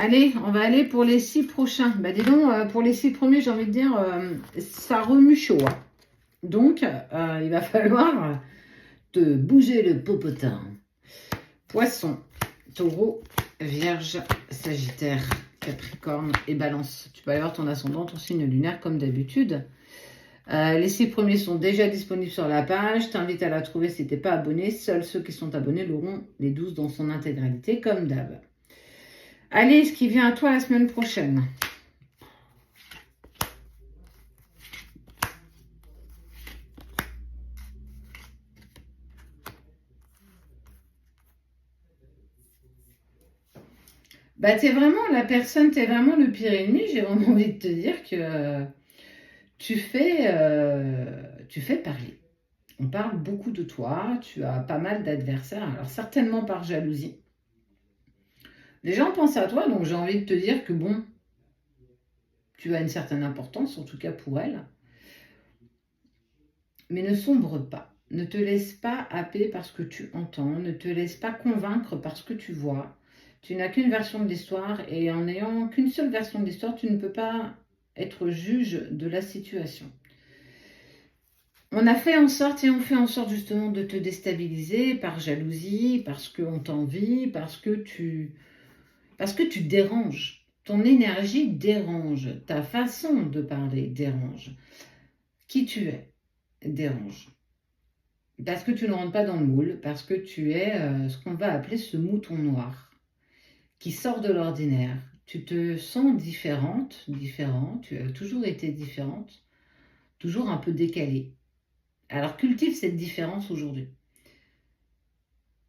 Allez, on va aller pour les 6 prochains. Bah dis donc, pour les 6 premiers, j'ai envie de dire, ça remue chaud, hein. Donc, il va falloir te bouger le popotin. Poisson, taureau, vierge, sagittaire, capricorne et balance. Tu peux aller voir ton ascendant, ton signe lunaire comme d'habitude. Les 6 premiers sont déjà disponibles sur la page. Je t'invite à la trouver si tu n'es pas abonné. Seuls ceux qui sont abonnés l'auront les 12 dans son intégralité comme d'hab. Allez, ce qui vient à toi la semaine prochaine. Bah, t'es vraiment la personne, t'es vraiment le pire ennemi. J'ai vraiment envie de te dire que tu fais parler. On parle beaucoup de toi, tu as pas mal d'adversaires, alors certainement par jalousie. Les gens pensent à toi, donc j'ai envie de te dire que bon, tu as une certaine importance, en tout cas pour elles. Mais ne sombre pas. Ne te laisse pas happer par ce que tu entends. Ne te laisse pas convaincre par ce que tu vois. Tu n'as qu'une version de l'histoire et en n'ayant qu'une seule version de l'histoire, tu ne peux pas être juge de la situation. On a fait en sorte et on fait en sorte justement de te déstabiliser par jalousie, parce qu'on t'envie, parce que tu déranges. Ton énergie dérange. Ta façon de parler dérange. Qui tu es dérange. Parce que tu ne rentres pas dans le moule, parce que tu es ce qu'on va appeler ce mouton noir, qui sort de l'ordinaire. Tu te sens différente, différent, tu as toujours été différente, toujours un peu décalée. Alors cultive cette différence aujourd'hui.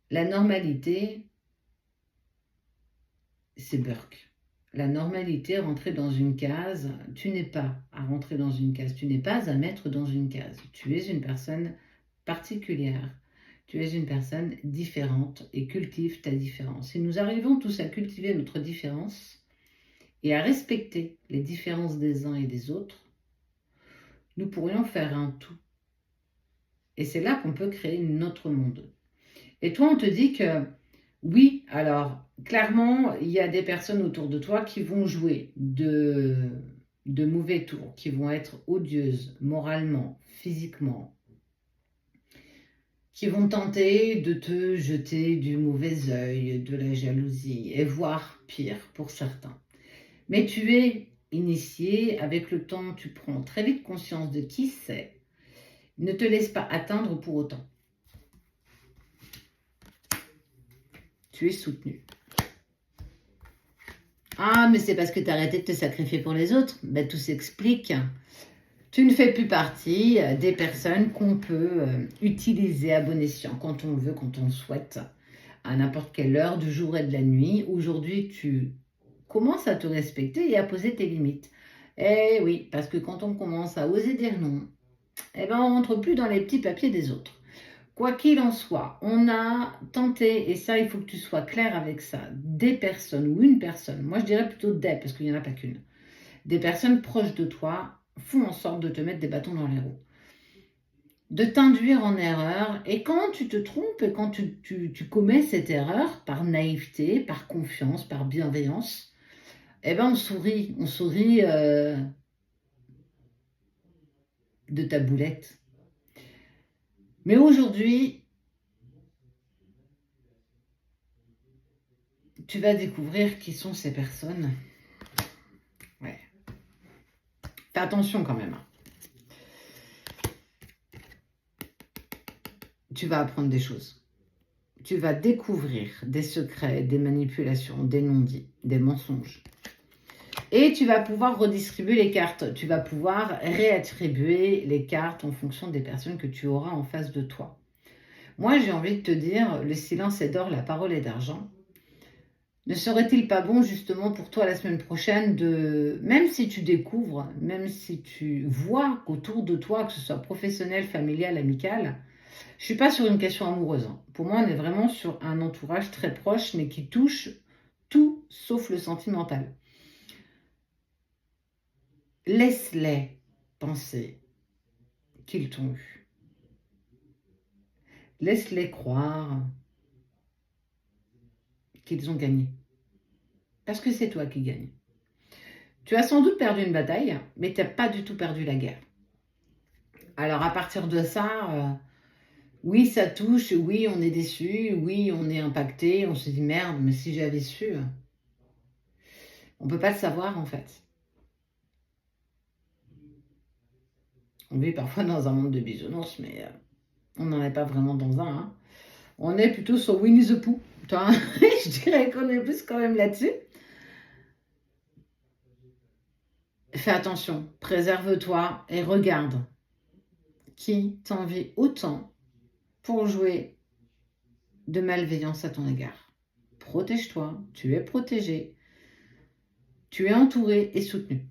La normalité, c'est Burke. La normalité, rentrer dans une case, tu n'es pas à rentrer dans une case, tu n'es pas à mettre dans une case. Tu es une personne particulière. Tu es une personne différente et cultive ta différence. Si nous arrivons tous à cultiver notre différence et à respecter les différences des uns et des autres, nous pourrions faire un tout. Et c'est là qu'on peut créer notre monde. Et toi, on te dit que oui, alors clairement, il y a des personnes autour de toi qui vont jouer de mauvais tours, qui vont être odieuses moralement, physiquement, qui vont tenter de te jeter du mauvais œil, de la jalousie, et voire pire pour certains. Mais tu es initié, avec le temps, tu prends très vite conscience de qui c'est. Ne te laisse pas atteindre pour autant. Tu es soutenu. Ah, mais c'est parce que tu as arrêté de te sacrifier pour les autres. Ben, tout s'explique. Tu ne fais plus partie des personnes qu'on peut utiliser à bon escient quand on veut, quand on souhaite, à n'importe quelle heure du jour et de la nuit. Aujourd'hui, tu commences à te respecter et à poser tes limites. Eh oui, parce que quand on commence à oser dire non, eh ben on rentre plus dans les petits papiers des autres. Quoi qu'il en soit, on a tenté, et ça, il faut que tu sois clair avec ça, des personnes ou une personne, moi je dirais plutôt des, parce qu'il n'y en a pas qu'une, des personnes proches de toi font en sorte de te mettre des bâtons dans les roues, de t'induire en erreur, et quand tu te trompes, et quand tu commets cette erreur, par naïveté, par confiance, par bienveillance, eh ben on sourit de ta boulette. Mais aujourd'hui, tu vas découvrir qui sont ces personnes. Ouais. Fais attention quand même. Tu vas apprendre des choses. Tu vas découvrir des secrets, des manipulations, des non-dits, des mensonges. Et tu vas pouvoir redistribuer les cartes. Tu vas pouvoir réattribuer les cartes en fonction des personnes que tu auras en face de toi. Moi, j'ai envie de te dire, le silence est d'or, la parole est d'argent. Ne serait-il pas bon justement pour toi la semaine prochaine de, même si tu découvres, même si tu vois qu'autour de toi, que ce soit professionnel, familial, amical, je ne suis pas sur une question amoureuse. Pour moi, on est vraiment sur un entourage très proche, mais qui touche tout sauf le sentimental. Laisse-les penser qu'ils t'ont eu. Laisse-les croire qu'ils ont gagné. Parce que c'est toi qui gagne. Tu as sans doute perdu une bataille, mais tu n'as pas du tout perdu la guerre. Alors à partir de ça, oui, ça touche, oui, on est déçu, oui, on est impacté, on se dit merde, mais si j'avais su, on ne peut pas le savoir en fait. On vit parfois dans un monde de bisounours, mais on n'en est pas vraiment dans un. Hein. On est plutôt sur Winnie the Pooh. Je dirais qu'on est plus quand même là-dessus. Fais attention, préserve-toi et regarde qui t'envie autant pour jouer de malveillance à ton égard. Protège-toi, tu es protégé, tu es entouré et soutenu.